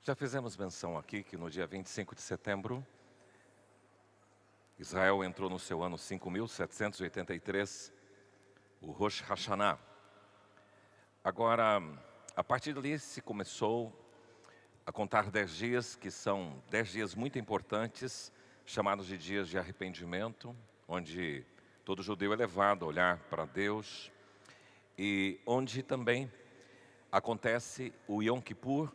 Já fizemos menção aqui que no dia 25 de setembro, Israel entrou no seu ano 5.783, o Rosh Hashanah. Agora, a partir dali se começou a contar 10 dias, que são 10 dias muito importantes, chamados de dias de arrependimento, onde todo judeu é levado a olhar para Deus, e onde também acontece o Yom Kippur,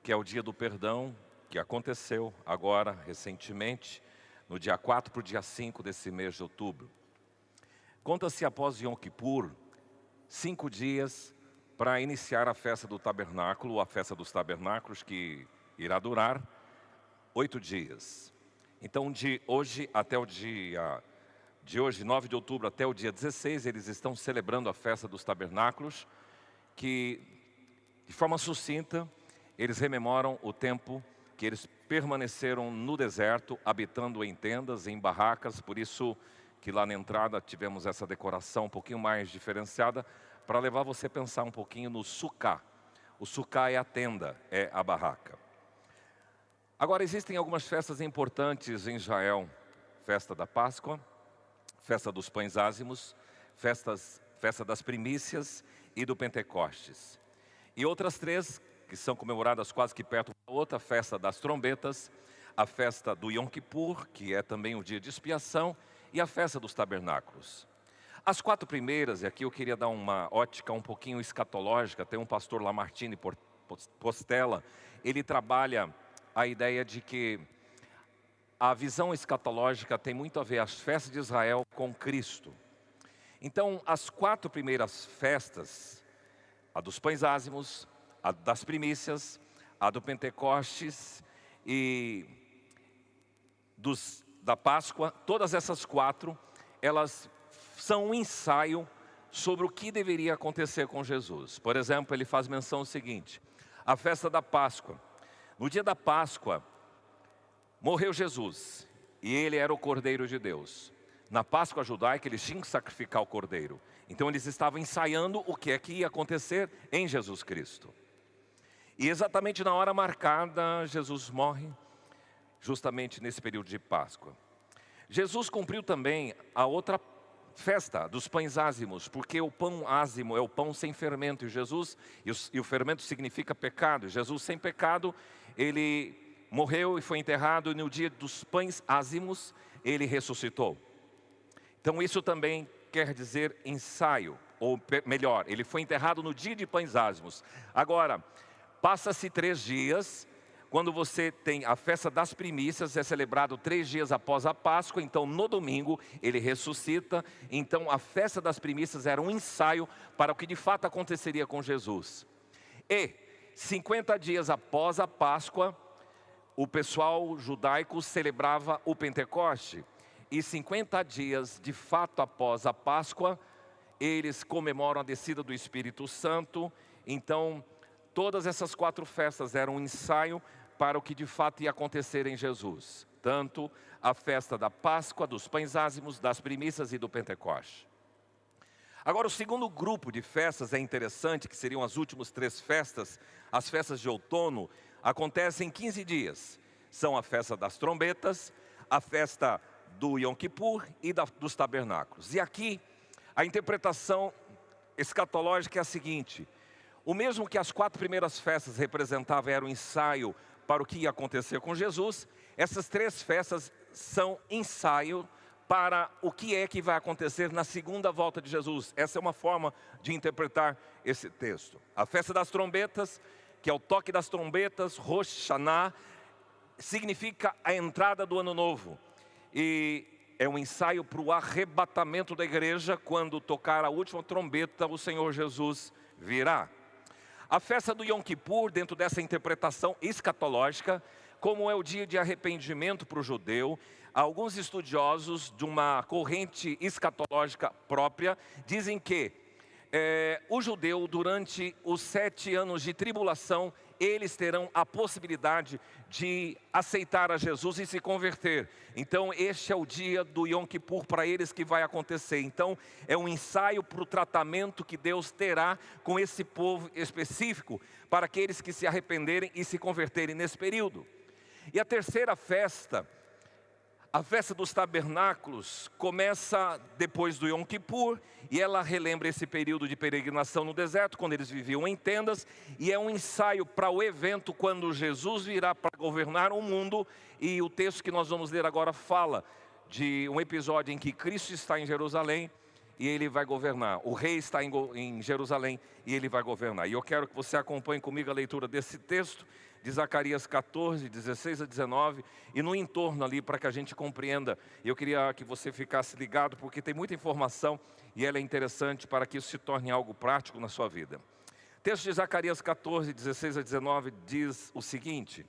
que é o dia do perdão, que aconteceu agora, recentemente, no dia 4 para o dia 5 desse mês de outubro. Conta-se após Yom Kippur, 5 dias para iniciar a festa do tabernáculo, a festa dos tabernáculos, que irá durar 8 dias. Então, de hoje até o dia... De hoje, 9 de outubro, até o dia 16, eles estão celebrando a festa dos tabernáculos, que, de forma sucinta, eles rememoram o tempo que eles permaneceram no deserto, habitando em tendas, em barracas. Por isso que lá na entrada tivemos essa decoração um pouquinho mais diferenciada, para levar você a pensar um pouquinho no sukkah. O sukkah é a tenda, é a barraca. Agora, existem algumas festas importantes em Israel. Festa da Páscoa, festa dos pães ázimos, festa das primícias e do Pentecostes. E outras 3 que são comemoradas quase que perto da outra, festa das trombetas, a festa do Yom Kippur, que é também o dia de expiação, e a festa dos tabernáculos. As 4 primeiras, e aqui eu queria dar uma ótica um pouquinho escatológica, tem um pastor Lamartine Postella, ele trabalha a ideia de que a visão escatológica tem muito a ver as festas de Israel com Cristo. Então, as 4 primeiras festas, a dos pães ázimos, a das primícias, a do Pentecostes e da Páscoa, todas essas 4, elas são um ensaio sobre o que deveria acontecer com Jesus. Por exemplo, ele faz menção o seguinte: a festa da Páscoa. No dia da Páscoa, morreu Jesus, e ele era o Cordeiro de Deus. Na Páscoa judaica, eles tinham que sacrificar o Cordeiro. Então eles estavam ensaiando o que é que ia acontecer em Jesus Cristo. E exatamente na hora marcada, Jesus morre, justamente nesse período de Páscoa. Jesus cumpriu também a outra festa dos pães ázimos, porque o pão ázimo é o pão sem fermento, e o fermento significa pecado. Jesus sem pecado, ele morreu e foi enterrado, e no dia dos pães ázimos, ele ressuscitou. Então isso também quer dizer ensaio, ou melhor, ele foi enterrado no dia de pães ázimos. Agora, passa-se 3 dias, quando você tem a festa das primícias, é celebrado 3 dias após a Páscoa, então no domingo ele ressuscita. Então a festa das primícias era um ensaio para o que de fato aconteceria com Jesus. E 50 dias após a Páscoa, o pessoal judaico celebrava o Pentecoste. E 50 dias de fato após a Páscoa, eles comemoram a descida do Espírito Santo. Então, todas essas 4 festas eram um ensaio para o que de fato ia acontecer em Jesus. Tanto a festa da Páscoa, dos pães ázimos, das primícias e do Pentecoste. Agora, o segundo grupo de festas é interessante, que seriam as últimas 3 festas. As festas de outono acontecem em 15 dias. São a festa das trombetas, a festa do Yom Kippur e dos tabernáculos. E aqui, a interpretação escatológica é a seguinte: o mesmo que as 4 primeiras festas representavam era um ensaio para o que ia acontecer com Jesus, essas 3 festas são ensaio para o que é que vai acontecer na segunda volta de Jesus. Essa é uma forma de interpretar esse texto. A festa das trombetas, que é o toque das trombetas, Rosh Hashanah, significa a entrada do ano novo. E é um ensaio para o arrebatamento da igreja. Quando tocar a última trombeta, o Senhor Jesus virá. A festa do Yom Kippur, dentro dessa interpretação escatológica, como é o dia de arrependimento para o judeu, alguns estudiosos de uma corrente escatológica própria dizem que o judeu, durante os 7 anos de tribulação, eles terão a possibilidade de aceitar a Jesus e se converter. Então este é o dia do Yom Kippur para eles que vai acontecer. Então é um ensaio para o tratamento que Deus terá com esse povo específico, para aqueles que se arrependerem e se converterem nesse período. E a terceira festa, a festa dos tabernáculos, começa depois do Yom Kippur, e ela relembra esse período de peregrinação no deserto, quando eles viviam em tendas, e é um ensaio para o evento quando Jesus virá para governar o mundo. E o texto que nós vamos ler agora fala de um episódio em que Cristo está em Jerusalém e ele vai governar. O rei está em Jerusalém e ele vai governar. E eu quero que você acompanhe comigo a leitura desse texto, de Zacarias 14, 16 a 19, e no entorno ali, para que a gente compreenda. Eu queria que você ficasse ligado, porque tem muita informação e ela é interessante para que isso se torne algo prático na sua vida. O texto de Zacarias 14, 16 a 19 diz o seguinte: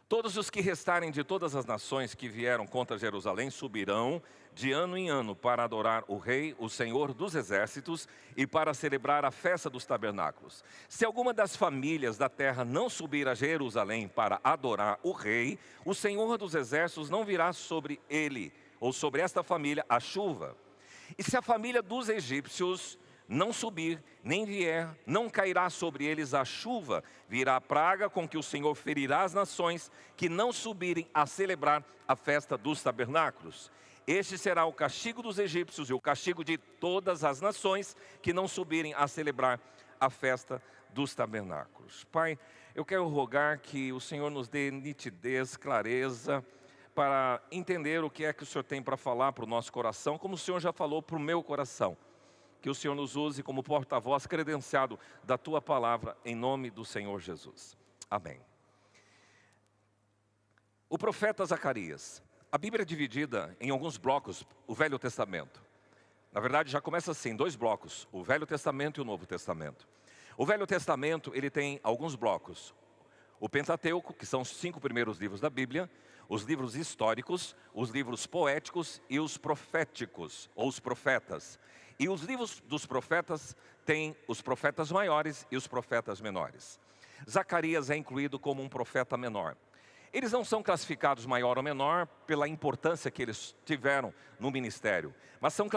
todos os que restarem de todas as nações que vieram contra Jerusalém subirão de ano em ano para adorar o Rei, o Senhor dos Exércitos, e para celebrar a festa dos tabernáculos. Se alguma das famílias da terra não subir a Jerusalém para adorar o Rei, o Senhor dos Exércitos não virá sobre ele, ou sobre esta família, a chuva. E se a família dos egípcios não subir, nem vier, não cairá sobre eles a chuva, virá a praga com que o Senhor ferirá as nações que não subirem a celebrar a festa dos tabernáculos. Este será o castigo dos egípcios e o castigo de todas as nações que não subirem a celebrar a festa dos tabernáculos. Pai, eu quero rogar que o Senhor nos dê nitidez, clareza, para entender o que é que o Senhor tem para falar para o nosso coração, como o Senhor já falou para o meu coração. Que o Senhor nos use como porta-voz credenciado da Tua palavra, em nome do Senhor Jesus. Amém. O profeta Zacarias. A Bíblia é dividida em alguns blocos, o Velho Testamento. Na verdade, já começa assim, 2 blocos, o Velho Testamento e o Novo Testamento. O Velho Testamento, ele tem alguns blocos. O Pentateuco, que são os 5 primeiros livros da Bíblia, os livros históricos, os livros poéticos e os proféticos, ou os profetas. E os livros dos profetas têm os profetas maiores e os profetas menores. Zacarias é incluído como um profeta menor. Eles não são classificados maior ou menor pela importância que eles tiveram no ministério, mas são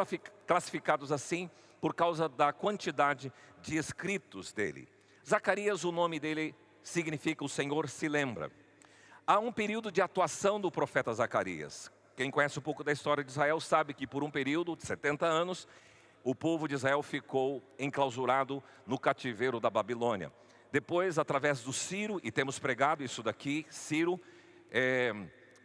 classificados assim por causa da quantidade de escritos dele. Zacarias, o nome dele significa o Senhor se lembra. Há um período de atuação do profeta Zacarias. Quem conhece um pouco da história de Israel sabe que por um período de 70 anos, o povo de Israel ficou enclausurado no cativeiro da Babilônia. Depois, através do Ciro, e temos pregado isso daqui, Ciro é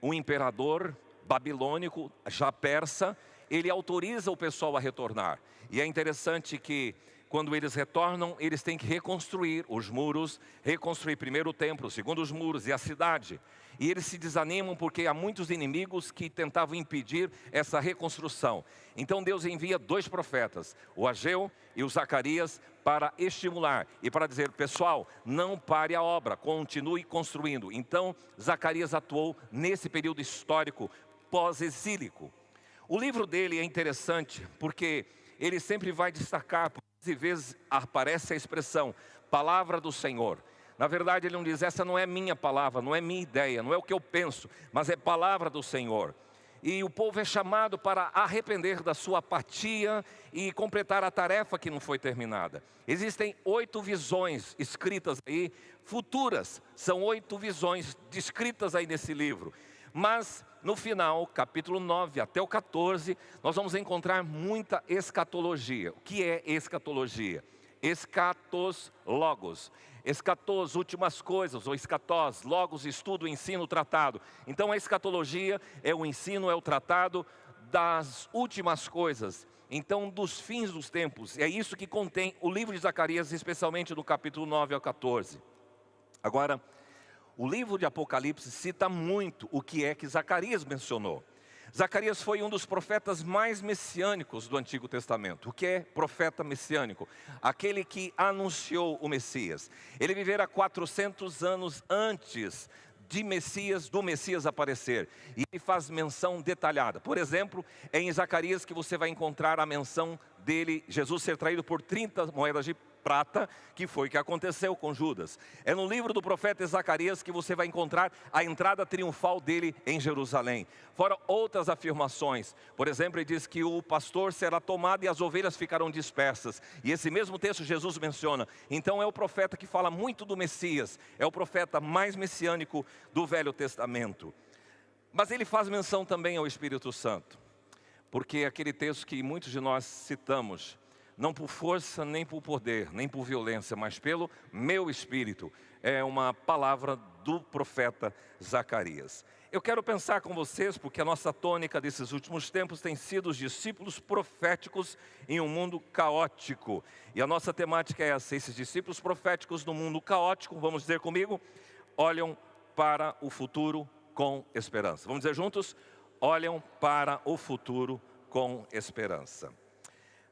um imperador babilônico, já persa, ele autoriza o pessoal a retornar. E é interessante que quando eles retornam, eles têm que reconstruir os muros, reconstruir primeiro o templo, segundo os muros e a cidade. E eles se desanimam porque há muitos inimigos que tentavam impedir essa reconstrução. Então Deus envia 2 profetas, o Ageu e o Zacarias, para estimular e para dizer: pessoal, não pare a obra, continue construindo. Então Zacarias atuou nesse período histórico pós-exílico. O livro dele é interessante porque ele sempre vai destacar, por vezes aparece a expressão palavra do Senhor. Na verdade ele não diz: essa não é minha palavra, não é minha ideia, não é o que eu penso, mas é palavra do Senhor. E o povo é chamado para arrepender da sua apatia e completar a tarefa que não foi terminada. Existem 8 visões escritas aí, futuras, são 8 visões descritas aí nesse livro. Mas no final, capítulo 9 até o 14, nós vamos encontrar muita escatologia. O que é escatologia? Escatos, logos. Escatos, últimas coisas, ou escatós, logos, estudo, ensino, tratado. Então a escatologia é o ensino, é o tratado das últimas coisas. Então dos fins dos tempos. É isso que contém o livro de Zacarias, especialmente do capítulo 9 ao 14. Agora, o livro de Apocalipse cita muito o que é que Zacarias mencionou. Zacarias foi um dos profetas mais messiânicos do Antigo Testamento. O que é profeta messiânico? Aquele que anunciou o Messias. Ele vivera 400 anos antes do Messias aparecer. E ele faz menção detalhada. Por exemplo, é em Zacarias que você vai encontrar a menção dele, Jesus ser traído por 30 moedas de prata, que foi o que aconteceu com Judas. É no livro do profeta Zacarias que você vai encontrar a entrada triunfal dele em Jerusalém. Fora outras afirmações. Por exemplo, ele diz que o pastor será tomado e as ovelhas ficarão dispersas. E esse mesmo texto Jesus menciona. Então é o profeta que fala muito do Messias. É o profeta mais messiânico do Velho Testamento. Mas ele faz menção também ao Espírito Santo. Porque aquele texto que muitos de nós citamos, não por força, nem por poder, nem por violência, mas pelo meu Espírito, é uma palavra do profeta Zacarias. Eu quero pensar com vocês, porque a nossa tônica desses últimos tempos tem sido os discípulos proféticos em um mundo caótico. E a nossa temática é essa, esses discípulos proféticos no mundo caótico, vamos dizer comigo, olham para o futuro com esperança. Vamos dizer juntos? Olham para o futuro com esperança.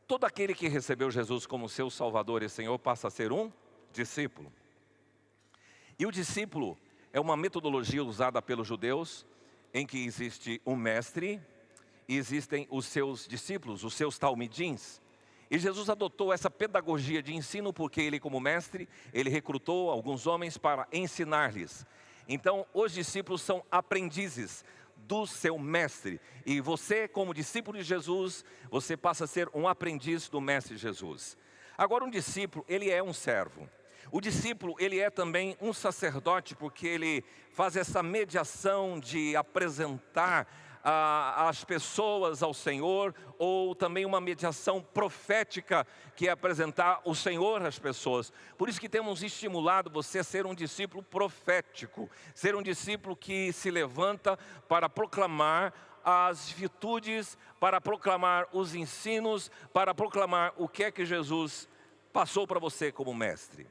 Todo aquele que recebeu Jesus como seu Salvador e Senhor passa a ser um discípulo. E o discípulo é uma metodologia usada pelos judeus, em que existe um mestre e existem os seus discípulos, os seus talmidins. E Jesus adotou essa pedagogia de ensino porque ele, como mestre, ele recrutou alguns homens para ensinar-lhes. Então, os discípulos são aprendizes do seu mestre. E você, como discípulo de Jesus, você passa a ser um aprendiz do mestre Jesus. Agora, um discípulo, ele é um servo. O discípulo, ele é também um sacerdote, porque ele faz essa mediação de apresentar as pessoas ao Senhor, ou também uma mediação profética, que é apresentar o Senhor às pessoas. Por isso que temos estimulado você a ser um discípulo profético, ser um discípulo que se levanta para proclamar as virtudes, para proclamar os ensinos, para proclamar o que é que Jesus passou para você como mestre.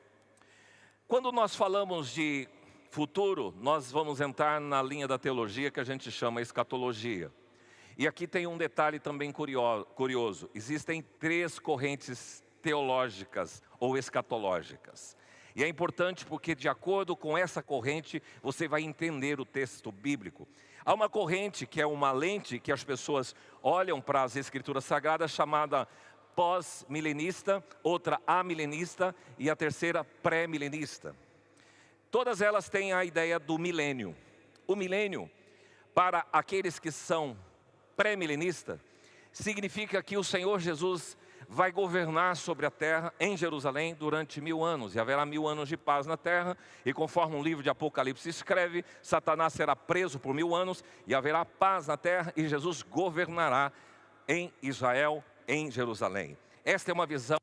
Quando nós falamos de futuro, nós vamos entrar na linha da teologia que a gente chama escatologia. E aqui tem um detalhe também curioso. Existem 3 correntes teológicas ou escatológicas. E é importante porque de acordo com essa corrente, você vai entender o texto bíblico. Há uma corrente que é uma lente que as pessoas olham para as escrituras sagradas chamada pós-milenista, outra amilenista e a terceira pré-milenista. Todas elas têm a ideia do milênio. O milênio, para aqueles que são pré-milenistas, significa que o Senhor Jesus vai governar sobre a terra em Jerusalém durante 1000 anos. E haverá 1000 anos de paz na terra. E conforme um livro de Apocalipse escreve, Satanás será preso por 1000 anos e haverá paz na terra e Jesus governará em Israel, em Jerusalém. Esta é uma visão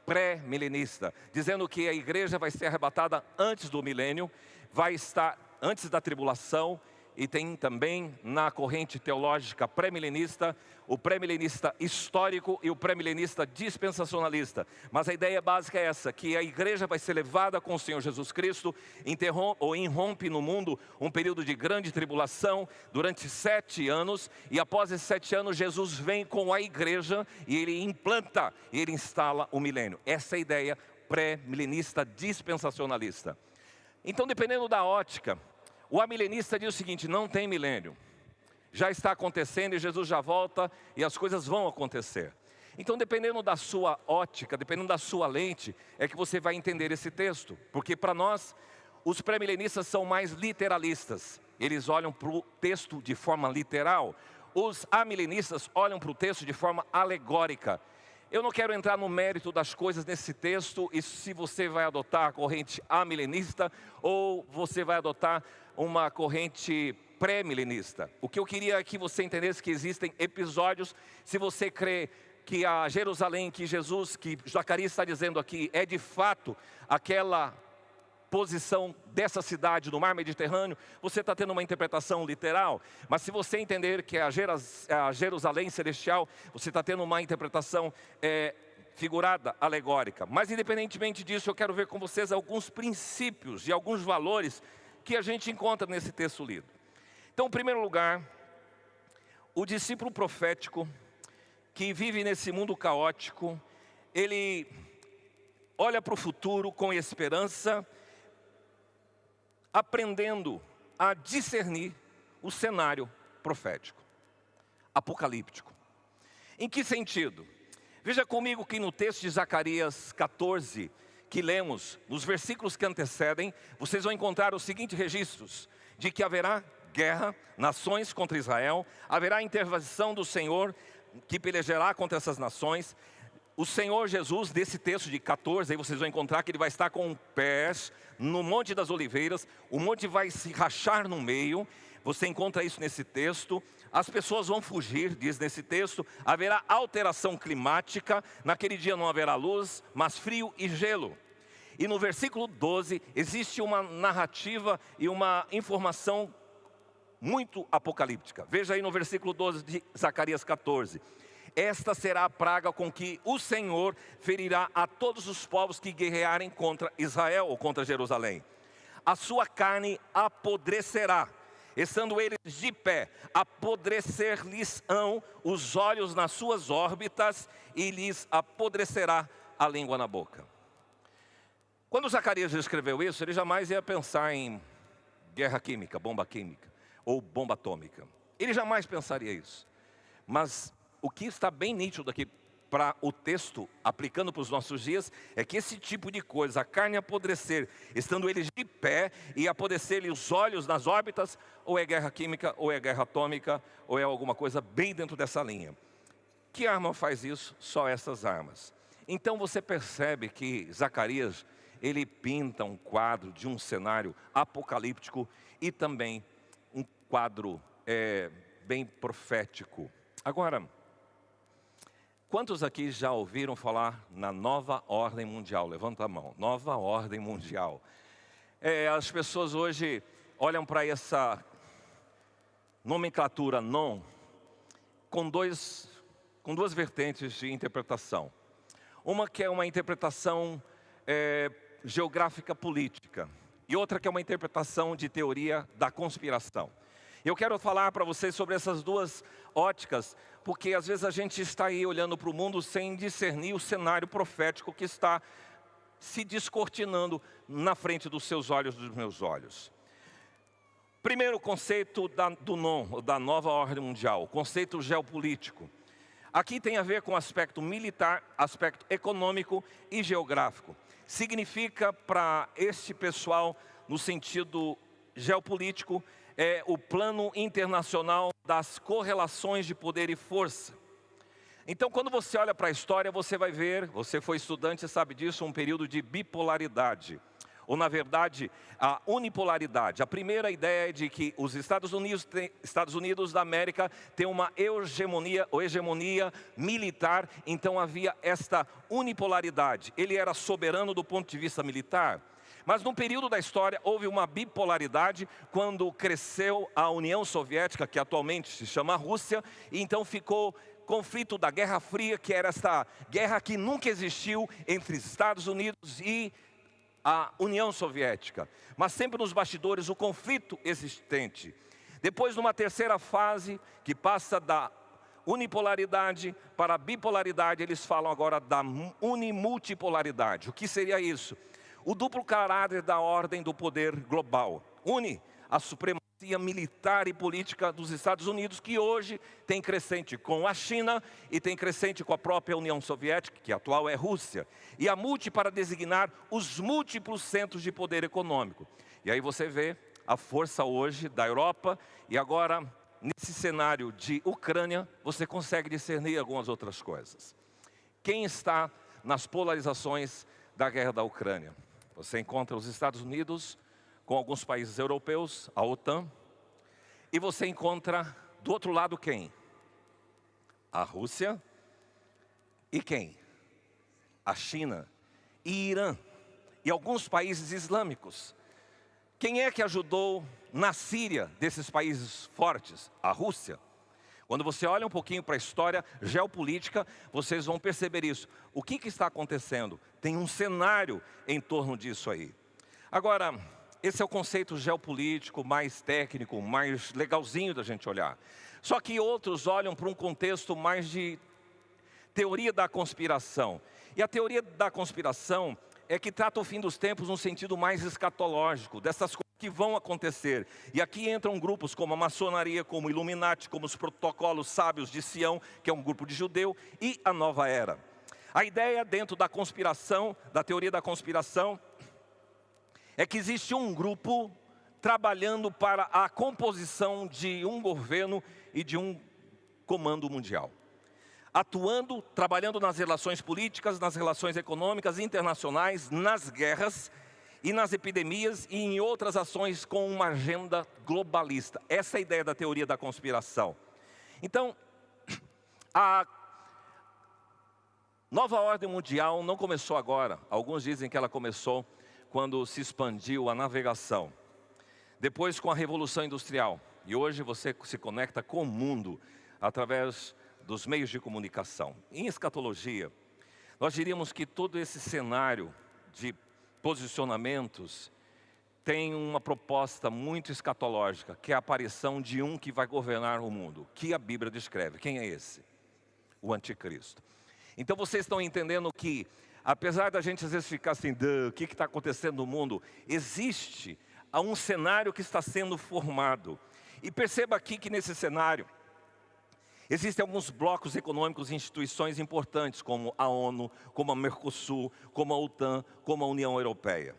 pré-milenista, dizendo que a igreja vai ser arrebatada antes do milênio, vai estar antes da tribulação, e tem também na corrente teológica pré-milenista, o pré-milenista histórico e o pré-milenista dispensacionalista. Mas a ideia básica é essa, que a igreja vai ser levada com o Senhor Jesus Cristo, irrompe no mundo um período de grande tribulação durante 7 anos, e após esses 7 anos Jesus vem com a igreja e ele implanta, e ele instala o milênio. Essa é a ideia pré-milenista dispensacionalista. Então, dependendo da ótica, o amilenista diz o seguinte: não tem milênio, já está acontecendo e Jesus já volta e as coisas vão acontecer. Então, dependendo da sua ótica, dependendo da sua lente, é que você vai entender esse texto. Porque para nós, os pré-milenistas são mais literalistas, eles olham para o texto de forma literal. Os amilenistas olham para o texto de forma alegórica. Eu não quero entrar no mérito das coisas nesse texto, e se você vai adotar a corrente amilenista ou você vai adotar uma corrente pré-milenista. O que eu queria é que você entendesse que existem episódios. Se você crê que a Jerusalém, que Jesus, que Zacarias está dizendo aqui, é de fato aquela posição dessa cidade no mar Mediterrâneo, você está tendo uma interpretação literal. Mas se você entender que é a Jerusalém celestial, você está tendo uma interpretação figurada, alegórica. Mas independentemente disso, eu quero ver com vocês alguns princípios e alguns valores que a gente encontra nesse texto lido. Então, em primeiro lugar, o discípulo profético que vive nesse mundo caótico, ele olha para o futuro com esperança, aprendendo a discernir o cenário profético, apocalíptico. Em que sentido? Veja comigo que no texto de Zacarias 14, que lemos, nos versículos que antecedem, vocês vão encontrar os seguintes registros: de que haverá guerra, nações contra Israel, haverá intervenção do Senhor que pelejará contra essas nações. O Senhor Jesus, desse texto de 14, aí vocês vão encontrar que Ele vai estar com pés no Monte das Oliveiras, o monte vai se rachar no meio, você encontra isso nesse texto. As pessoas vão fugir, diz nesse texto, haverá alteração climática, naquele dia não haverá luz, mas frio e gelo. E no versículo 12, existe uma narrativa e uma informação muito apocalíptica. Veja aí no versículo 12 de Zacarias 14. Esta será a praga com que o Senhor ferirá a todos os povos que guerrearem contra Israel ou contra Jerusalém. A sua carne apodrecerá, estando eles de pé, apodrecer-lhes-ão os olhos nas suas órbitas e lhes apodrecerá a língua na boca. Quando Zacarias escreveu isso, ele jamais ia pensar em guerra química, bomba química ou bomba atômica. Ele jamais pensaria isso. Mas o que está bem nítido aqui para o texto, aplicando para os nossos dias, é que esse tipo de coisa, a carne apodrecer, estando eles de pé e apodrecer-lhe os olhos nas órbitas, ou é guerra química, ou é guerra atômica, ou é alguma coisa bem dentro dessa linha. Que arma faz isso? Só essas armas. Então você percebe que Zacarias, ele pinta um quadro de um cenário apocalíptico e também um quadro bem profético. Agora, quantos aqui já ouviram falar na nova ordem mundial? Levanta a mão. Nova ordem mundial. As pessoas hoje olham para essa nomenclatura non com duas vertentes de interpretação. Uma que é uma interpretação geográfica política e outra que é uma interpretação de teoria da conspiração. Eu quero falar para vocês sobre essas duas óticas, porque às vezes a gente está aí olhando para o mundo sem discernir o cenário profético que está se descortinando na frente dos seus olhos, dos meus olhos. Primeiro conceito da nova ordem mundial, o conceito geopolítico. Aqui tem a ver com aspecto militar, aspecto econômico e geográfico. Significa para este pessoal, no sentido geopolítico, o plano internacional das correlações de poder e força. Então, quando você olha para a história, você vai ver, você foi estudante e sabe disso, um período de bipolaridade. Ou, na verdade, a unipolaridade. A primeira ideia é de que os Estados Unidos da América têm uma hegemonia militar, então havia esta unipolaridade. Ele era soberano do ponto de vista militar. Mas no período da história houve uma bipolaridade quando cresceu a União Soviética, que atualmente se chama Rússia, e então ficou conflito da Guerra Fria, que era esta guerra que nunca existiu entre Estados Unidos e a União Soviética, mas sempre nos bastidores o conflito existente. Depois, numa terceira fase, que passa da unipolaridade para a bipolaridade, eles falam agora da unimultipolaridade. O que seria isso? O duplo caráter da ordem do poder global. Une a supremacia militar e política dos Estados Unidos, que hoje tem crescente com a China e tem crescente com a própria União Soviética, que atual é Rússia. E a multi para designar os múltiplos centros de poder econômico. E aí você vê a força hoje da Europa e agora, nesse cenário de Ucrânia, você consegue discernir algumas outras coisas. Quem está nas polarizações da guerra da Ucrânia? Você encontra os Estados Unidos com alguns países europeus, a OTAN, e você encontra do outro lado quem? A Rússia e quem? A China e Irã e alguns países islâmicos. Quem é que ajudou na Síria desses países fortes? A Rússia. Quando você olha um pouquinho para a história geopolítica, vocês vão perceber isso. O que está acontecendo? Tem um cenário em torno disso aí. Agora, esse é o conceito geopolítico mais técnico, mais legalzinho da gente olhar. Só que outros olham para um contexto mais de teoria da conspiração. E a teoria da conspiração é que trata o fim dos tempos num sentido mais escatológico, dessas coisas que vão acontecer. E aqui entram grupos como a maçonaria, como o Illuminati, como os protocolos sábios de Sião, que é um grupo de judeu, e a nova era. A ideia dentro da conspiração, da teoria da conspiração, é que existe um grupo trabalhando para a composição de um governo e de um comando mundial. Atuando, trabalhando nas relações políticas, nas relações econômicas, internacionais, nas guerras e nas epidemias e em outras ações com uma agenda globalista. Essa é a ideia da teoria da conspiração. Então, a nova ordem mundial não começou agora. Alguns dizem que ela começou quando se expandiu a navegação. Depois com a Revolução Industrial. E hoje você se conecta com o mundo através dos meios de comunicação. Em escatologia, nós diríamos que todo esse cenário de posicionamentos tem uma proposta muito escatológica, que é a aparição de um que vai governar o mundo, que a Bíblia descreve. Quem é esse? O anticristo. Então vocês estão entendendo que, apesar da gente às vezes ficar assim, o que está acontecendo no mundo, existe um cenário que está sendo formado. E perceba aqui que nesse cenário, existem alguns blocos econômicos e instituições importantes, como a ONU, como a Mercosul, como a OTAN, como a União Europeia.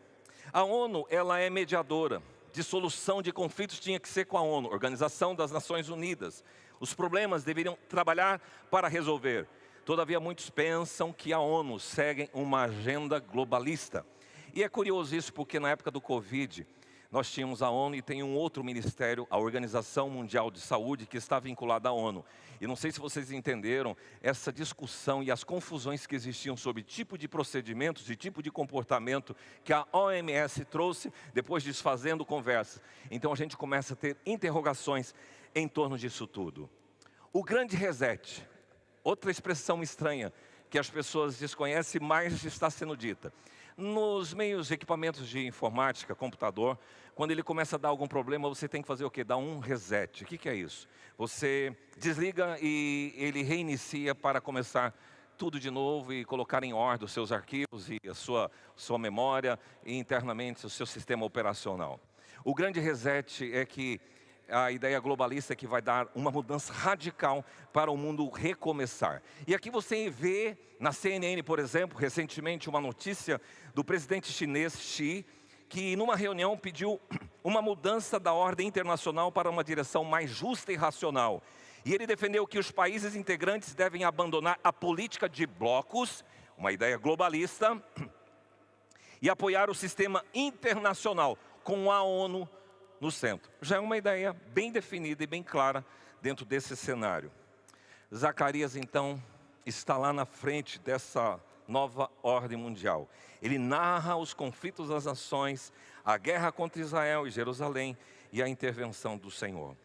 A ONU, ela é mediadora de solução de conflitos, tinha que ser com a ONU, Organização das Nações Unidas. Os problemas deveriam trabalhar para resolver. Todavia, muitos pensam que a ONU segue uma agenda globalista. E é curioso isso, porque na época do Covid, nós tínhamos a ONU e tem um outro ministério, a Organização Mundial de Saúde, que está vinculada à ONU. E não sei se vocês entenderam essa discussão e as confusões que existiam sobre tipo de procedimentos e tipo de comportamento que a OMS trouxe, depois desfazendo conversas. Então a gente começa a ter interrogações em torno disso tudo. O grande reset, outra expressão estranha que as pessoas desconhecem, mas está sendo dita. Nos meios, equipamentos de informática, computador, quando ele começa a dar algum problema, você tem que fazer o quê? Dar um reset. O que é isso? Você desliga e ele reinicia para começar tudo de novo e colocar em ordem os seus arquivos e a sua memória e internamente o seu sistema operacional. O grande reset é que a ideia globalista é que vai dar uma mudança radical para o mundo recomeçar. E aqui você vê na CNN, por exemplo, recentemente uma notícia do presidente chinês Xi, que numa reunião pediu uma mudança da ordem internacional para uma direção mais justa e racional. E ele defendeu que os países integrantes devem abandonar a política de blocos, uma ideia globalista, e apoiar o sistema internacional com a ONU no centro. Já é uma ideia bem definida e bem clara dentro desse cenário. Zacarias, então, está lá na frente dessa nova ordem mundial. Ele narra os conflitos das nações, a guerra contra Israel e Jerusalém e a intervenção do Senhor.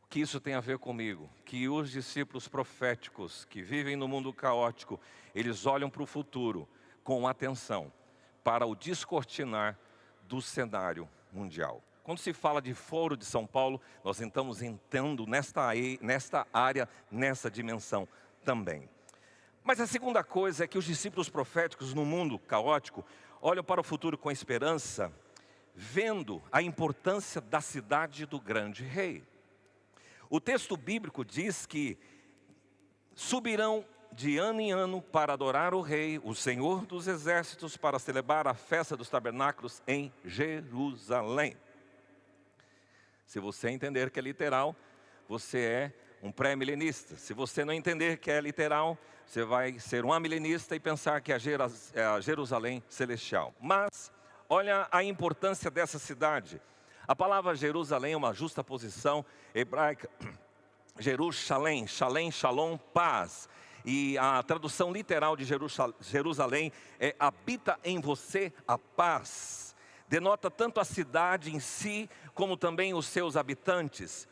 O que isso tem a ver comigo? Que os discípulos proféticos que vivem no mundo caótico, eles olham para o futuro com atenção para o descortinar do cenário mundial. Quando se fala de Foro de São Paulo, nós estamos entrando nesta área, nessa dimensão também. Mas a segunda coisa é que os discípulos proféticos no mundo caótico olham para o futuro com esperança, vendo a importância da cidade do grande rei. O texto bíblico diz que subirão de ano em ano para adorar o rei, o Senhor dos exércitos, para celebrar a festa dos tabernáculos em Jerusalém. Se você entender que é literal, você é um pré-milenista. Se você não entender que é literal, você vai ser um amilenista e pensar que é a Jerusalém celestial. Mas, olha a importância dessa cidade. A palavra Jerusalém é uma justaposição hebraica. Jerusalém, Shalem, Shalom, paz. E a tradução literal de Jerusalém é habita em você a paz. Denota tanto a cidade em si, como também os seus habitantes.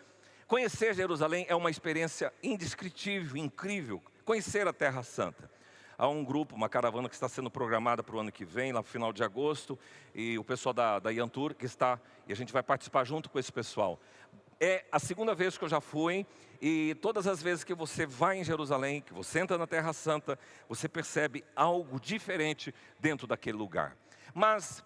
Conhecer Jerusalém é uma experiência indescritível, incrível. Conhecer a Terra Santa. Há um grupo, uma caravana que está sendo programada para o ano que vem, lá no final de agosto, e o pessoal da Yantur que está, e a gente vai participar junto com esse pessoal. É a segunda vez que eu já fui, e todas as vezes que você vai em Jerusalém, que você entra na Terra Santa, você percebe algo diferente dentro daquele lugar. Mas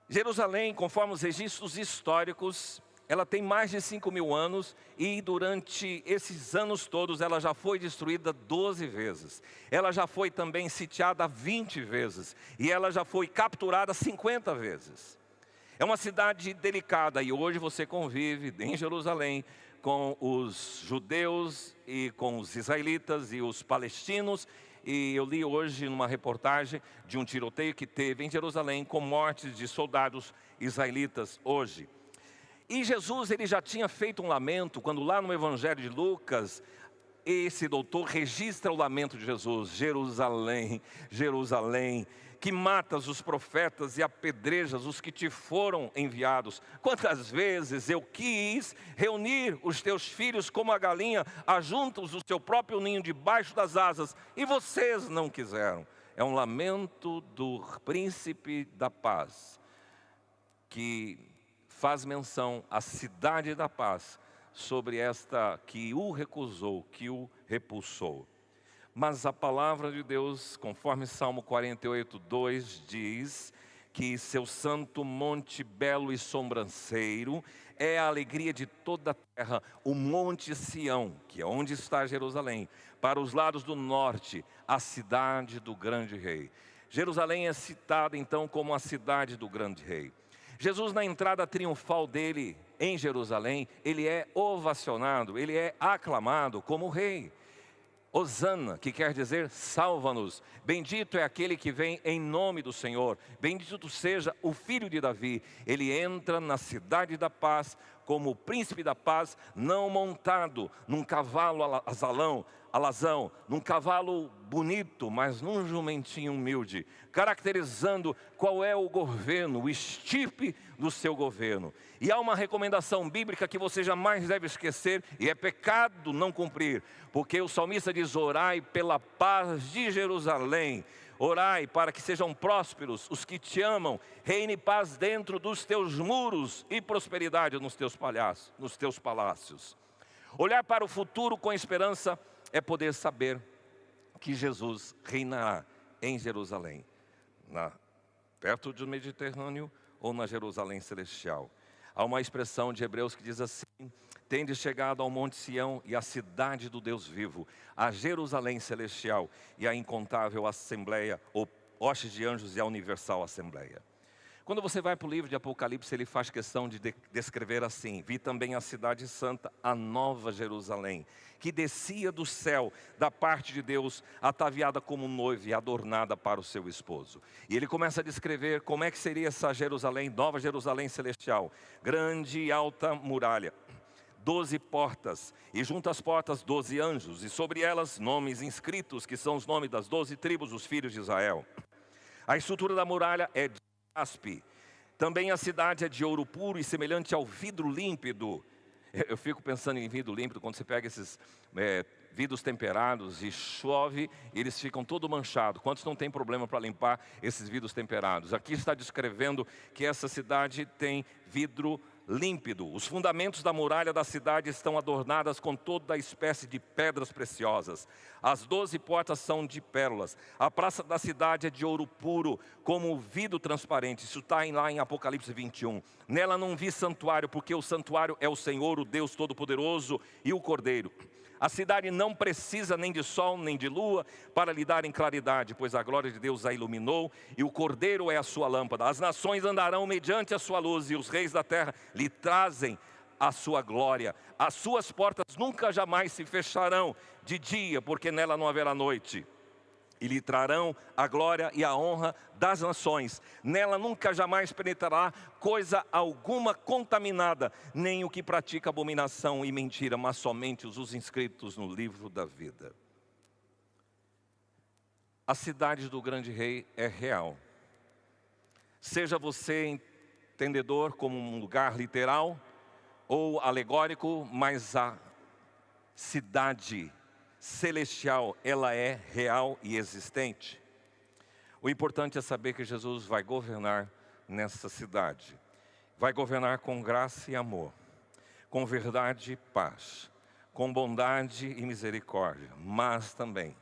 Jerusalém, conforme os registros históricos, ela tem mais de 5.000 anos e durante esses anos todos ela já foi destruída 12 vezes. Ela já foi também sitiada 20 vezes e ela já foi capturada 50 vezes. É uma cidade delicada e hoje você convive em Jerusalém com os judeus e com os israelitas e os palestinos. E eu li hoje numa reportagem de um tiroteio que teve em Jerusalém com mortes de soldados israelitas hoje. E Jesus, ele já tinha feito um lamento, quando lá no Evangelho de Lucas, esse doutor registra o lamento de Jesus: Jerusalém, Jerusalém, que matas os profetas e apedrejas os que te foram enviados. Quantas vezes eu quis reunir os teus filhos como a galinha ajunta-os do seu próprio ninho debaixo das asas, e vocês não quiseram. É um lamento do príncipe da paz, que faz menção à cidade da paz, sobre esta que o recusou, que o repulsou. Mas a palavra de Deus, conforme Salmo 48:2, diz que seu santo monte belo e sobranceiro é a alegria de toda a terra, o monte Sião, que é onde está Jerusalém, para os lados do norte, a cidade do grande rei. Jerusalém é citada então como a cidade do grande rei. Jesus, na entrada triunfal dele em Jerusalém, ele é ovacionado, ele é aclamado como rei. Hosana, que quer dizer salva-nos. Bendito é aquele que vem em nome do Senhor. Bendito seja o filho de Davi. Ele entra na cidade da paz como o príncipe da paz, não montado num cavalo alazão, num cavalo bonito, mas num jumentinho humilde, caracterizando qual é o governo, o estirpe do seu governo. E há uma recomendação bíblica que você jamais deve esquecer, e é pecado não cumprir, porque o salmista diz: orai pela paz de Jerusalém. Orai para que sejam prósperos os que te amam, reine paz dentro dos teus muros e prosperidade nos teus palácios. Olhar para o futuro com esperança é poder saber que Jesus reinará em Jerusalém, perto do Mediterrâneo ou na Jerusalém celestial. Há uma expressão de Hebreus que diz assim: tendes chegado ao monte Sião e à cidade do Deus vivo, a Jerusalém celestial e a incontável assembleia, ou hostes de anjos e a universal assembleia. Quando você vai para o livro de Apocalipse, ele faz questão de descrever assim: vi também a cidade santa, a nova Jerusalém, que descia do céu, da parte de Deus, ataviada como noiva e adornada para o seu esposo. E ele começa a descrever como é que seria essa Jerusalém, nova Jerusalém celestial: grande e alta muralha, 12 portas, e junto às portas 12 anjos, e sobre elas nomes inscritos, que são os nomes das 12 tribos dos filhos de Israel. A estrutura da muralha é de jaspe. Também a cidade é de ouro puro e semelhante ao vidro límpido. Eu fico pensando em vidro límpido, quando você pega esses vidros temperados e chove, eles ficam todo manchados. Quantos não tem problema para limpar esses vidros temperados? Aqui está descrevendo que essa cidade tem vidro límpido. Os fundamentos da muralha da cidade estão adornadas com toda a espécie de pedras preciosas. As 12 portas são de pérolas. A praça da cidade é de ouro puro, como vidro transparente. Isso está lá em Apocalipse 21. Nela não vi santuário, porque o santuário é o Senhor, o Deus Todo-Poderoso e o Cordeiro. A cidade não precisa nem de sol nem de lua para lhe darem claridade, pois a glória de Deus a iluminou e o Cordeiro é a sua lâmpada. As nações andarão mediante a sua luz e os reis da terra lhe trazem a sua glória. As suas portas nunca jamais se fecharão de dia, porque nela não haverá noite. E lhe trarão a glória e a honra das nações. Nela nunca jamais penetrará coisa alguma contaminada, nem o que pratica abominação e mentira, mas somente os inscritos no livro da vida. A cidade do grande rei é real. Seja você entendedor como um lugar literal ou alegórico, mas a cidade celestial, ela é real e existente. O importante é saber que Jesus vai governar nessa cidade. Vai governar com graça e amor, com verdade e paz, com bondade e misericórdia, mas também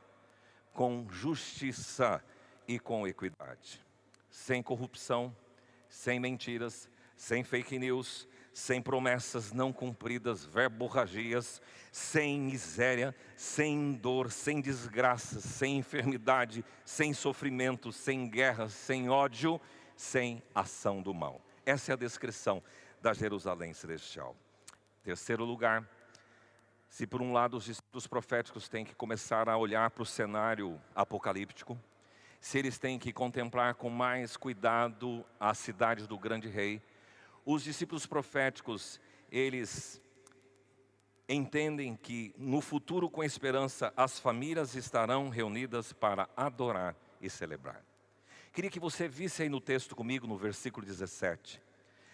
com justiça e com equidade. Sem corrupção, sem mentiras, sem fake news, sem promessas não cumpridas, verborragias, sem miséria, sem dor, sem desgraça, sem enfermidade, sem sofrimento, sem guerra, sem ódio, sem ação do mal. Essa é a descrição da Jerusalém celestial. Terceiro lugar, se por um lado os discípulos proféticos têm que começar a olhar para o cenário apocalíptico, se eles têm que contemplar com mais cuidado as cidades do grande rei, os discípulos proféticos, eles entendem que no futuro com esperança as famílias estarão reunidas para adorar e celebrar. Queria que você visse aí no texto comigo, no versículo 17.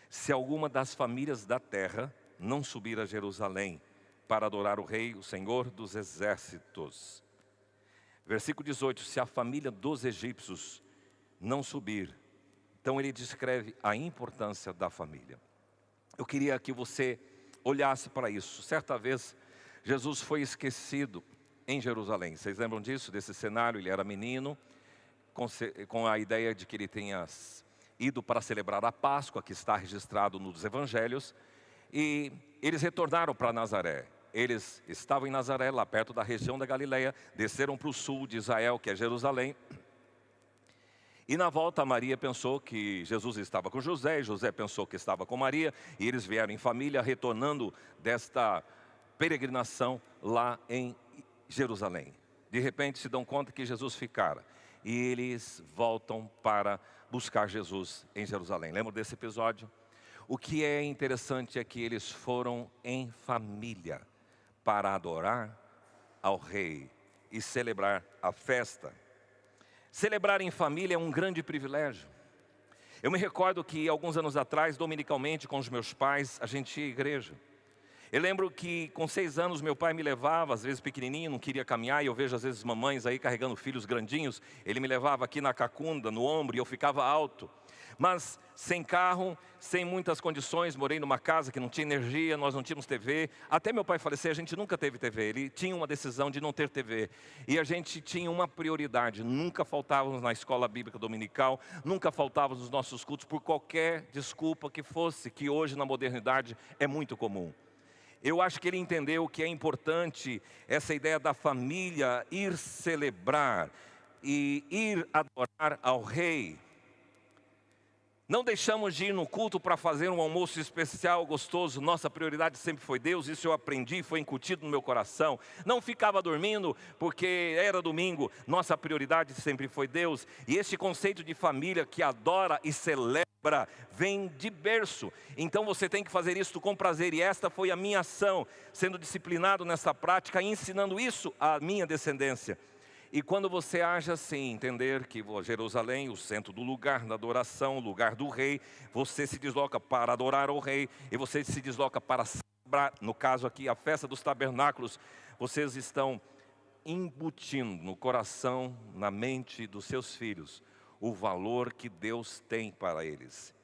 Se alguma das famílias da terra não subir a Jerusalém para adorar o Rei, o Senhor dos exércitos. Versículo 18, se a família dos egípcios não subir, então ele descreve a importância da família. Eu queria que você olhasse para isso. Certa vez, Jesus foi esquecido em Jerusalém. Vocês lembram disso, desse cenário? Ele era menino, com a ideia de que ele tenha ido para celebrar a Páscoa, que está registrado nos Evangelhos, e eles retornaram para Nazaré. Eles estavam em Nazaré, lá perto da região da Galileia, desceram para o sul de Israel, que é Jerusalém. E na volta Maria pensou que Jesus estava com José, José pensou que estava com Maria, e eles vieram em família, retornando desta peregrinação lá em Jerusalém. De repente se dão conta que Jesus ficara, e eles voltam para buscar Jesus em Jerusalém. Lembra desse episódio? O que é interessante é que eles foram em família para adorar ao Rei e celebrar a festa. Celebrar em família é um grande privilégio. Eu me recordo que alguns anos atrás, dominicalmente com os meus pais, a gente ia à igreja. Eu lembro que com 6 anos meu pai me levava, às vezes pequenininho, não queria caminhar, e eu vejo às vezes mamães aí carregando filhos grandinhos. Ele me levava aqui na cacunda, no ombro, e eu ficava alto. Mas sem carro, sem muitas condições, morei numa casa que não tinha energia, nós não tínhamos TV. Até meu pai falecer, a gente nunca teve TV. Ele tinha uma decisão de não ter TV. E a gente tinha uma prioridade, nunca faltávamos na escola bíblica dominical, nunca faltávamos nos nossos cultos, por qualquer desculpa que fosse, que hoje na modernidade é muito comum. Eu acho que ele entendeu que é importante essa ideia da família ir celebrar e ir adorar ao Rei. Não deixamos de ir no culto para fazer um almoço especial, gostoso. Nossa prioridade sempre foi Deus, isso eu aprendi, foi incutido no meu coração. Não ficava dormindo porque era domingo, nossa prioridade sempre foi Deus. E este conceito de família que adora e celebra vem de berço. Então você tem que fazer isso com prazer, e esta foi a minha ação, sendo disciplinado nessa prática e ensinando isso à minha descendência. E quando você age assim, entender que Jerusalém, o centro do lugar da adoração, o lugar do rei, você se desloca para adorar o rei, e você se desloca para celebrar, no caso aqui, a festa dos tabernáculos. Vocês estão embutindo no coração, na mente dos seus filhos, o valor que Deus tem para eles.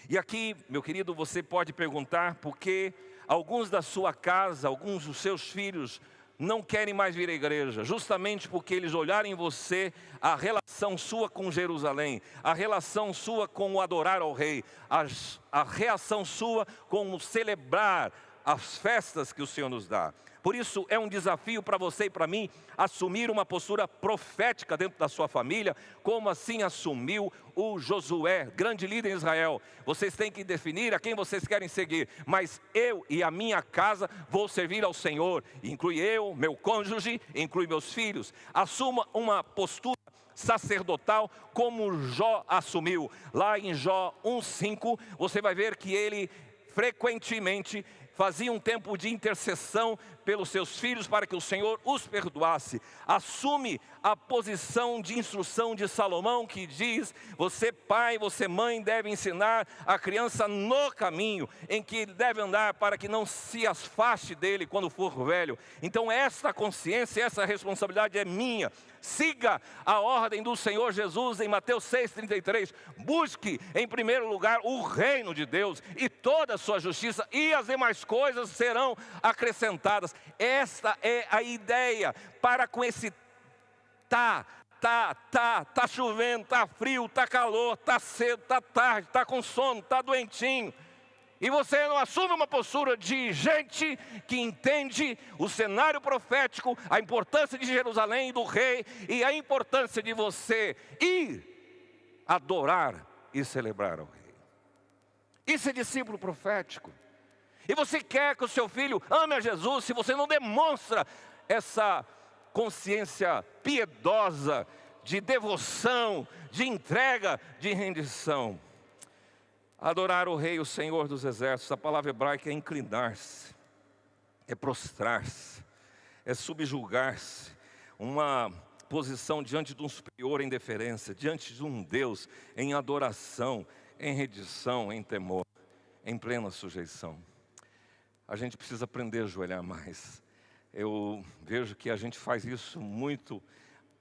E aqui, meu querido, você pode perguntar por que alguns da sua casa, alguns dos seus filhos, não querem mais vir à igreja, justamente porque eles olharem em você a relação sua com Jerusalém, a relação sua com o adorar ao Rei, a reação sua com o celebrar as festas que o Senhor nos dá. Por isso é um desafio para você e para mim assumir uma postura profética dentro da sua família, como assim assumiu o Josué, grande líder em Israel. Vocês têm que definir a quem vocês querem seguir, mas eu e a minha casa vou servir ao Senhor. Inclui eu, meu cônjuge, inclui meus filhos. Assuma uma postura sacerdotal como Jó assumiu. Lá em Jó 1:5, você vai ver que ele frequentemente fazia um tempo de intercessão pelos seus filhos para que o Senhor os perdoasse. Assume a posição de instrução de Salomão, que diz: você pai, você mãe deve ensinar a criança no caminho em que ele deve andar, para que não se afaste dele quando for velho. Então essa consciência, essa responsabilidade é minha. Siga a ordem do Senhor Jesus em Mateus 6,33. Busque em primeiro lugar o reino de Deus e toda a sua justiça, e as demais coisas serão acrescentadas. Esta é a ideia. Para com esse tá chovendo, tá frio, tá calor, tá cedo, tá tarde, tá com sono, tá doentinho. E você não assume uma postura de gente que entende o cenário profético, a importância de Jerusalém e do rei, e a importância de você ir adorar e celebrar ao rei. Isso é discípulo profético. E você quer que o seu filho ame a Jesus, se você não demonstra essa consciência piedosa, de devoção, de entrega, de rendição. Adorar o Rei, o Senhor dos Exércitos, a palavra hebraica é inclinar-se, é prostrar-se, é subjugar-se, uma posição diante de um superior em deferência, diante de um Deus em adoração, em rendição, em temor, em plena sujeição. A gente precisa aprender a ajoelhar mais. Eu vejo que a gente faz isso muito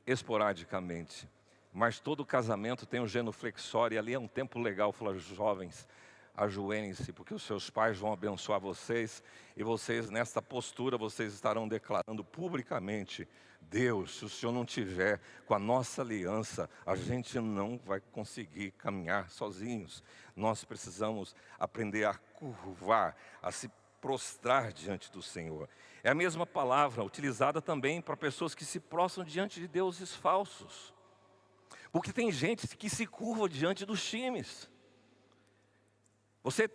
esporadicamente. Mas todo casamento tem um genuflexório, e ali é um tempo legal falar, jovens, ajoelhem-se, porque os seus pais vão abençoar vocês, e vocês, nesta postura, vocês estarão declarando publicamente: Deus, se o Senhor não tiver com a nossa aliança, a gente não vai conseguir caminhar sozinhos. Nós precisamos aprender a curvar, a se prostrar diante do Senhor. É a mesma palavra utilizada também para pessoas que se prostram diante de deuses falsos. Porque tem gente que se curva diante dos times. Você,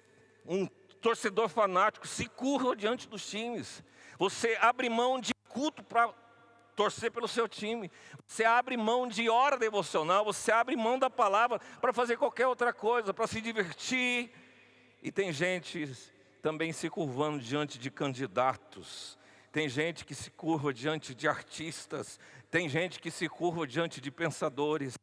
um torcedor fanático, se curva diante dos times. Você abre mão de culto para torcer pelo seu time. Você abre mão de hora devocional. Você abre mão da palavra para fazer qualquer outra coisa, para se divertir. E tem gente também se curvando diante de candidatos. Tem gente que se curva diante de artistas. Tem gente que se curva diante de pensadores.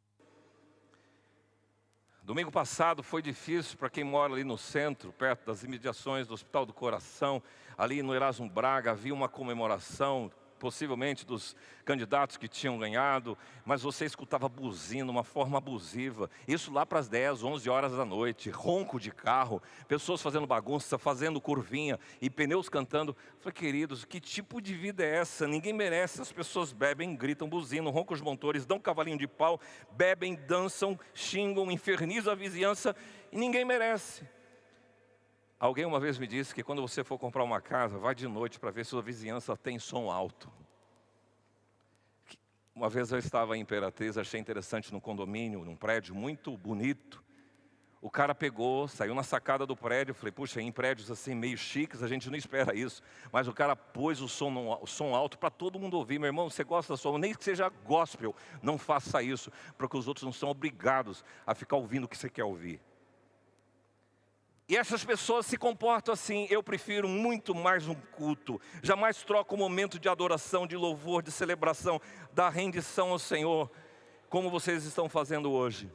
Domingo passado foi difícil para quem mora ali no centro, perto das imediações do Hospital do Coração. Ali no Erasmo Braga havia uma comemoração, possivelmente dos candidatos que tinham ganhado, mas você escutava buzina, uma forma abusiva. Isso lá para as 10, 11 horas da noite, ronco de carro, pessoas fazendo bagunça, fazendo curvinha e pneus cantando. Eu falei, queridos, que tipo de vida é essa? Ninguém merece. As pessoas bebem, gritam, buzinam, roncam os motores, dão cavalinho de pau, bebem, dançam, xingam, infernizam a vizinhança e ninguém merece. Alguém uma vez me disse que quando você for comprar uma casa, vai de noite para ver se a vizinhança tem som alto. Uma vez eu estava em Imperatriz, achei interessante num condomínio, num prédio muito bonito. O cara pegou, saiu na sacada do prédio, falei, puxa, em prédios assim meio chiques, a gente não espera isso. Mas o cara pôs o som alto para todo mundo ouvir. Meu irmão, você gosta da sua, nem que seja gospel, não faça isso, porque os outros não são obrigados a ficar ouvindo o que você quer ouvir. E essas pessoas se comportam assim. Eu prefiro muito mais um culto. Jamais troco o momento de adoração, de louvor, de celebração, da rendição ao Senhor, como vocês estão fazendo hoje.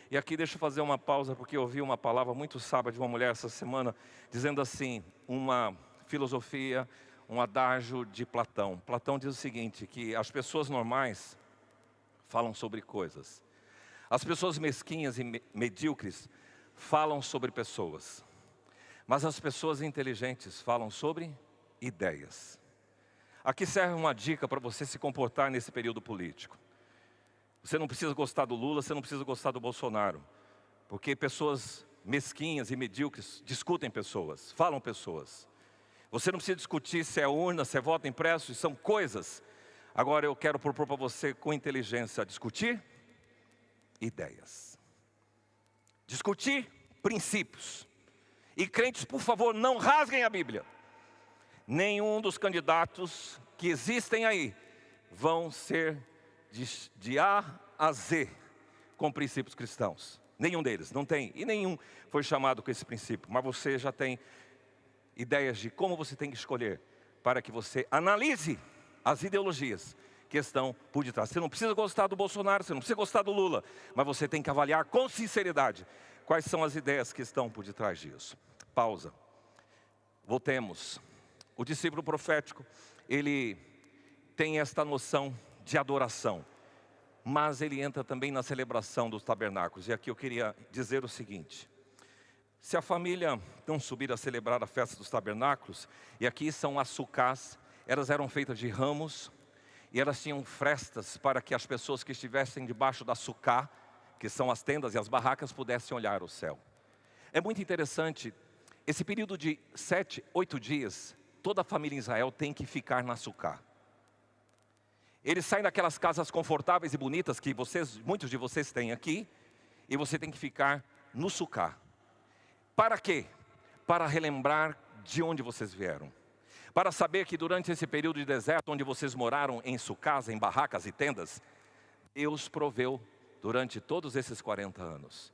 E aqui deixa eu fazer uma pausa, porque eu ouvi uma palavra muito sábia de uma mulher essa semana, dizendo assim, uma filosofia, um adágio de Platão. Platão diz o seguinte, que as pessoas normais falam sobre coisas. As pessoas mesquinhas e medíocres falam sobre pessoas, mas as pessoas inteligentes falam sobre ideias. Aqui serve uma dica para você se comportar nesse período político. Você não precisa gostar do Lula, você não precisa gostar do Bolsonaro, porque pessoas mesquinhas e medíocres discutem pessoas, falam pessoas. Você não precisa discutir se é urna, se é voto impresso, são coisas. Agora eu quero propor para você com inteligência discutir ideias. Discutir princípios. E crentes, por favor, não rasguem a Bíblia. Nenhum dos candidatos que existem aí vão ser de A a Z com princípios cristãos. Nenhum deles, não tem. E nenhum foi chamado com esse princípio. Mas você já tem ideias de como você tem que escolher para que você analise as ideologias que estão por detrás. Você não precisa gostar do Bolsonaro, você não precisa gostar do Lula, mas você tem que avaliar com sinceridade quais são as ideias que estão por detrás disso. Pausa. Voltemos. O discípulo profético, ele tem esta noção de adoração, mas ele entra também na celebração dos tabernáculos. E aqui eu queria dizer o seguinte: se a família não subir a celebrar a festa dos tabernáculos, e aqui são as sucás, elas eram feitas de ramos, e elas tinham frestas para que as pessoas que estivessem debaixo da sucá, que são as tendas e as barracas, pudessem olhar o céu. É muito interessante esse período de 7, 8 dias, toda a família em Israel tem que ficar na Sucá. Eles saem daquelas casas confortáveis e bonitas que muitos de vocês têm aqui, e você tem que ficar no Sucá. Para quê? Para relembrar de onde vocês vieram. Para saber que durante esse período de deserto, onde vocês moraram em sucás, em barracas e tendas, Deus proveu durante todos esses 40 anos.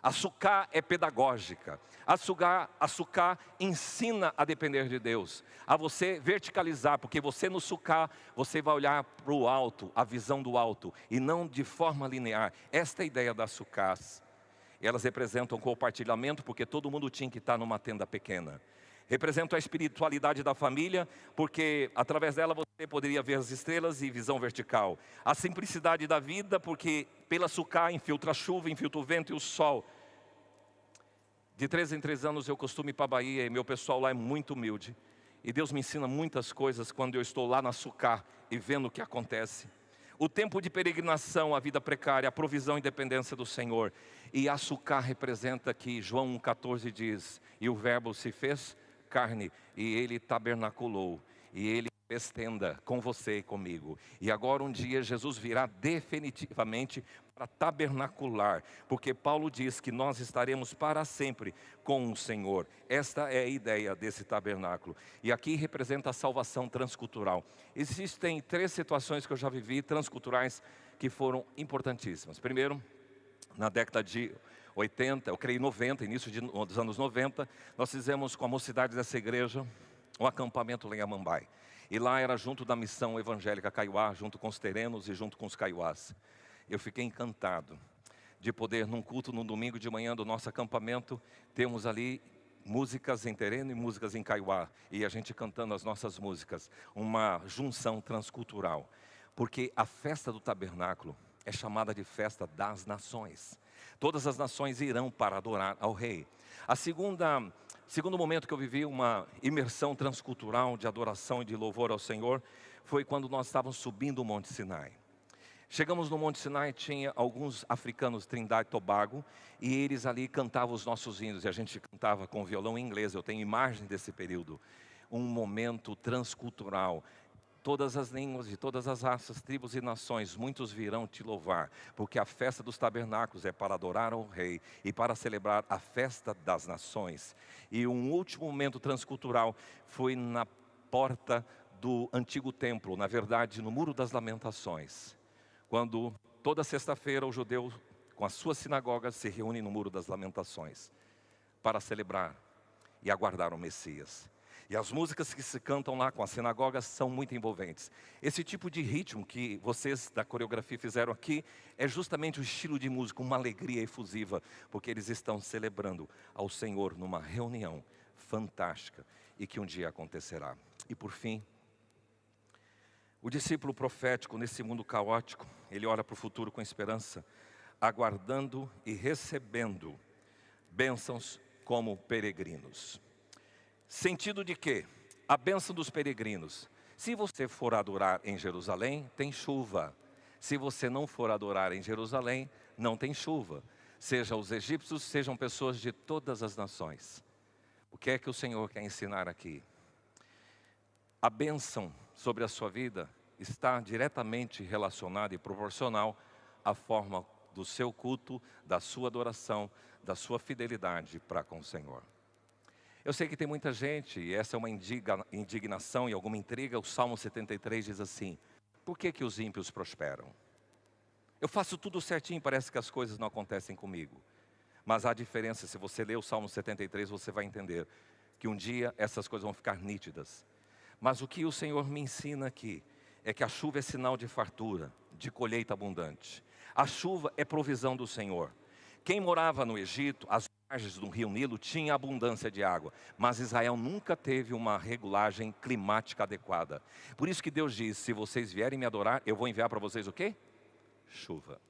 A Sucá é pedagógica. A Sucá ensina a depender de Deus, a você verticalizar, porque você no Sucá, você vai olhar para o alto, a visão do alto, e não de forma linear. Esta é a ideia das Sucás. Elas representam compartilhamento, porque todo mundo tinha que estar numa tenda pequena. Representam a espiritualidade da família, porque através dela você poderia ver as estrelas e visão vertical. A simplicidade da vida, porque pela Sucá infiltra a chuva, infiltra o vento e o sol. De 3 em 3 anos eu costumo ir para a Bahia e meu pessoal lá é muito humilde. E Deus me ensina muitas coisas quando eu estou lá na Sucá e vendo o que acontece. O tempo de peregrinação, a vida precária, a provisão e dependência do Senhor. E a Sucá representa que João 1,14 diz: e o verbo se fez carne, e ele tabernaculou, e ele fez tenda com você e comigo. E agora um dia Jesus virá definitivamente para tabernacular, porque Paulo diz que nós estaremos para sempre com o Senhor. Esta é a ideia desse tabernáculo. E aqui representa a salvação transcultural. Existem 3 situações que eu já vivi, transculturais, que foram importantíssimas. Primeiro, na década de 80, eu creio 90, início dos anos 90, nós fizemos com a mocidade dessa igreja um acampamento lá em Amambai. E lá era junto da missão evangélica Kaiowá, junto com os terenos e junto com os kaiowás. Eu fiquei encantado de poder, num culto, num domingo de manhã do nosso acampamento, termos ali músicas em tereno e músicas em kaiowá, e a gente cantando as nossas músicas, uma junção transcultural. Porque a festa do tabernáculo é chamada de festa das nações. Todas as nações irão para adorar ao rei. Segundo momento que eu vivi uma imersão transcultural de adoração e de louvor ao Senhor, foi quando nós estávamos subindo o Monte Sinai. Chegamos no Monte Sinai, tinha alguns africanos, Trindade e Tobago, e eles ali cantavam os nossos hinos, e a gente cantava com violão em inglês. Eu tenho imagem desse período, um momento transcultural. Todas as línguas, de todas as raças, tribos e nações, muitos virão te louvar, porque a festa dos tabernáculos é para adorar ao rei e para celebrar a festa das nações. E um último momento transcultural foi na porta do antigo templo, na verdade no Muro das Lamentações, quando toda sexta-feira o judeu com as suas sinagogas se reúne no Muro das Lamentações para celebrar e aguardar o Messias. E as músicas que se cantam lá com as sinagogas são muito envolventes. Esse tipo de ritmo que vocês da coreografia fizeram aqui é justamente o estilo de música, uma alegria efusiva, porque eles estão celebrando ao Senhor numa reunião fantástica e que um dia acontecerá. E por fim, o discípulo profético nesse mundo caótico, ele olha para o futuro com esperança, aguardando e recebendo bênçãos como peregrinos. Sentido de quê? A bênção dos peregrinos. Se você for adorar em Jerusalém, tem chuva. Se você não for adorar em Jerusalém, não tem chuva. Sejam os egípcios, sejam pessoas de todas as nações. O que é que o Senhor quer ensinar aqui? A bênção sobre a sua vida está diretamente relacionada e proporcional à forma do seu culto, da sua adoração, da sua fidelidade para com o Senhor. Eu sei que tem muita gente, e essa é uma indignação e alguma intriga. O Salmo 73 diz assim: por que os ímpios prosperam? Eu faço tudo certinho, parece que as coisas não acontecem comigo. Mas há diferença, se você ler o Salmo 73, você vai entender que um dia essas coisas vão ficar nítidas. Mas o que o Senhor me ensina aqui é que a chuva é sinal de fartura, de colheita abundante. A chuva é provisão do Senhor. Quem morava no Egito, as margens do rio Nilo tinha abundância de água, mas Israel nunca teve uma regulagem climática adequada. Por isso que Deus diz: se vocês vierem me adorar, eu vou enviar para vocês o quê? Chuva.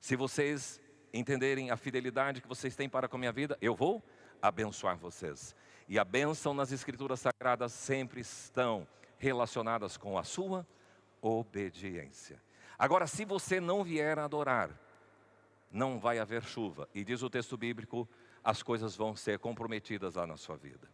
Se vocês entenderem a fidelidade que vocês têm para com a minha vida, eu vou abençoar vocês. E a bênção nas Escrituras Sagradas sempre estão relacionadas com a sua obediência. Agora, se você não vier adorar, não vai haver chuva. E diz o texto bíblico: as coisas vão ser comprometidas lá na sua vida.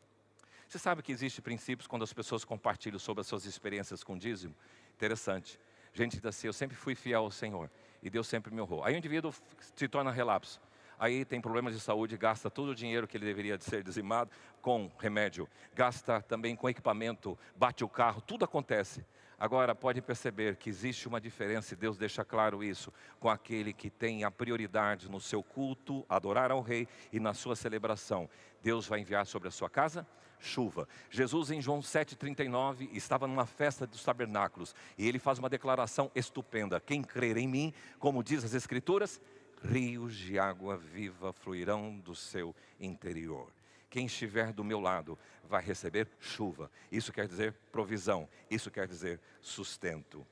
Você sabe que existem princípios quando as pessoas compartilham sobre as suas experiências com dízimo? Interessante. Gente diz assim, eu sempre fui fiel ao Senhor e Deus sempre me honrou. Aí o indivíduo se torna relapso. Aí tem problemas de saúde, gasta todo o dinheiro que ele deveria ser dizimado com remédio. Gasta também com equipamento, bate o carro, tudo acontece. Agora, pode perceber que existe uma diferença, e Deus deixa claro isso, com aquele que tem a prioridade no seu culto, adorar ao Rei, e na sua celebração. Deus vai enviar sobre a sua casa chuva. Jesus, em João 7,39, estava numa festa dos tabernáculos, e ele faz uma declaração estupenda: quem crer em mim, como diz as Escrituras, rios de água viva fluirão do seu interior. Quem estiver do meu lado vai receber chuva. Isso quer dizer provisão. Isso quer dizer sustento.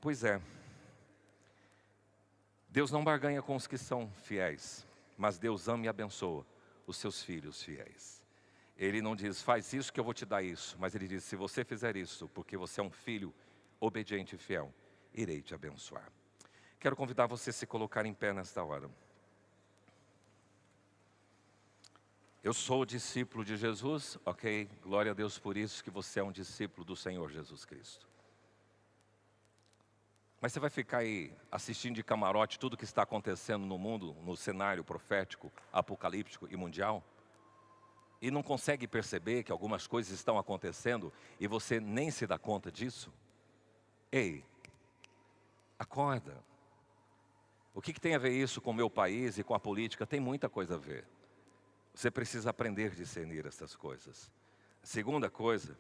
Pois é. Deus não barganha com os que são fiéis, mas Deus ama e abençoa os seus filhos fiéis. Ele não diz, faz isso que eu vou te dar isso. Mas ele diz, se você fizer isso, porque você é um filho obediente e fiel, irei te abençoar. Quero convidar você a se colocar em pé nesta hora. Eu sou discípulo de Jesus, ok? Glória a Deus por isso que você é um discípulo do Senhor Jesus Cristo. Mas você vai ficar aí assistindo de camarote tudo que está acontecendo no mundo, no cenário profético, apocalíptico e mundial? E não consegue perceber que algumas coisas estão acontecendo e você nem se dá conta disso? Ei, acorda. O que tem a ver isso com o meu país e com a política? Tem muita coisa a ver. Você precisa aprender a discernir essas coisas. A segunda coisa,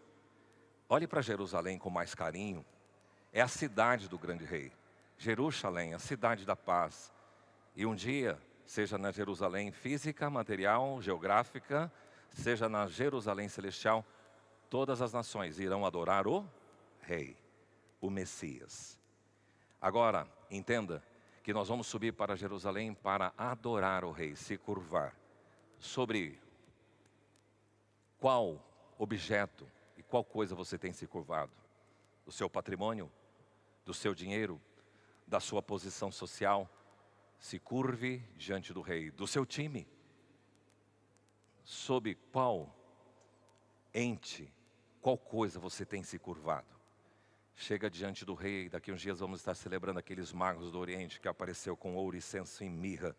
olhe para Jerusalém com mais carinho. É a cidade do grande rei. Jerusalém, a cidade da paz. E um dia, seja na Jerusalém física, material, geográfica, seja na Jerusalém celestial, todas as nações irão adorar o rei, o Messias. Agora, entenda que nós vamos subir para Jerusalém para adorar o rei, se curvar. Sobre qual objeto e qual coisa você tem se curvado? Do seu patrimônio? Do seu dinheiro? Da sua posição social? Se curve diante do rei. Do seu time? Sob qual ente, qual coisa você tem se curvado? Chega diante do rei. Daqui uns dias vamos estar celebrando aqueles magos do Oriente que apareceu com ouro, incenso e mirra.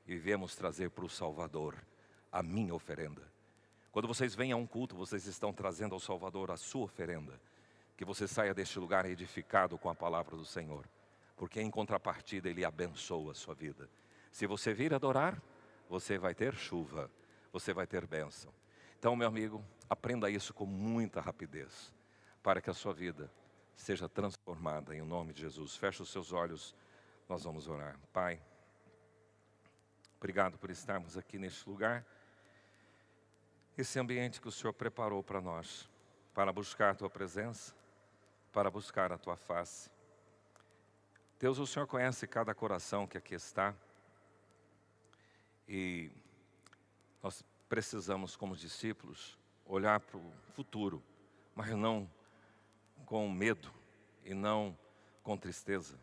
E viemos trazer para o Salvador a minha oferenda. Quando vocês vêm a um culto, vocês estão trazendo ao Salvador a sua oferenda. Que você saia deste lugar edificado com a palavra do Senhor. Porque em contrapartida Ele abençoa a sua vida. Se você vir adorar, você vai ter chuva. Você vai ter bênção. Então, meu amigo, aprenda isso com muita rapidez. Para que a sua vida seja transformada em nome de Jesus. Feche os seus olhos, nós vamos orar. Pai, obrigado por estarmos aqui neste lugar. Esse ambiente que o Senhor preparou para nós, para buscar a Tua presença, para buscar a Tua face. Deus, o Senhor conhece cada coração que aqui está. E nós precisamos, como discípulos, olhar para o futuro, mas não com medo e não com tristeza,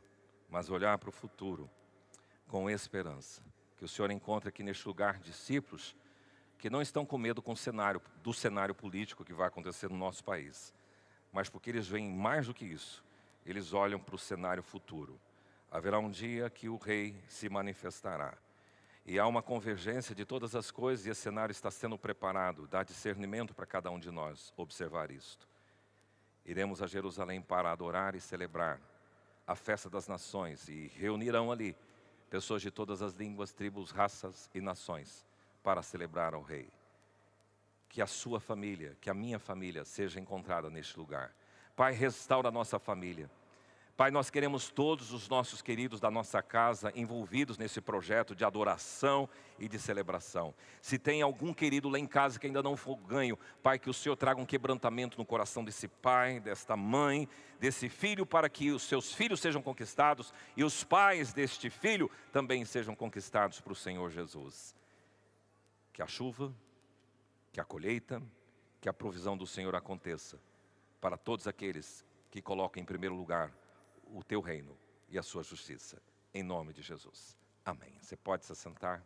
mas olhar para o futuro com esperança. Que o Senhor encontre aqui neste lugar discípulos que não estão com medo do cenário político que vai acontecer no nosso país, mas porque eles veem mais do que isso, eles olham para o cenário futuro. Haverá um dia que o rei se manifestará. E há uma convergência de todas as coisas e esse cenário está sendo preparado. Dá discernimento para cada um de nós observar isto. Iremos a Jerusalém para adorar e celebrar a festa das nações e reunirão ali pessoas de todas as línguas, tribos, raças e nações para celebrar ao rei. Que a sua família, que a minha família seja encontrada neste lugar. Pai, restaura a nossa família. Pai, nós queremos todos os nossos queridos da nossa casa envolvidos nesse projeto de adoração e de celebração. Se tem algum querido lá em casa que ainda não foi ganho, Pai, que o Senhor traga um quebrantamento no coração desse pai, desta mãe, desse filho, para que os seus filhos sejam conquistados e os pais deste filho também sejam conquistados para o Senhor Jesus. Que a chuva, que a colheita, que a provisão do Senhor aconteça para todos aqueles que colocam em primeiro lugar o teu reino e a sua justiça. Em nome de Jesus. Amém. Você pode se assentar.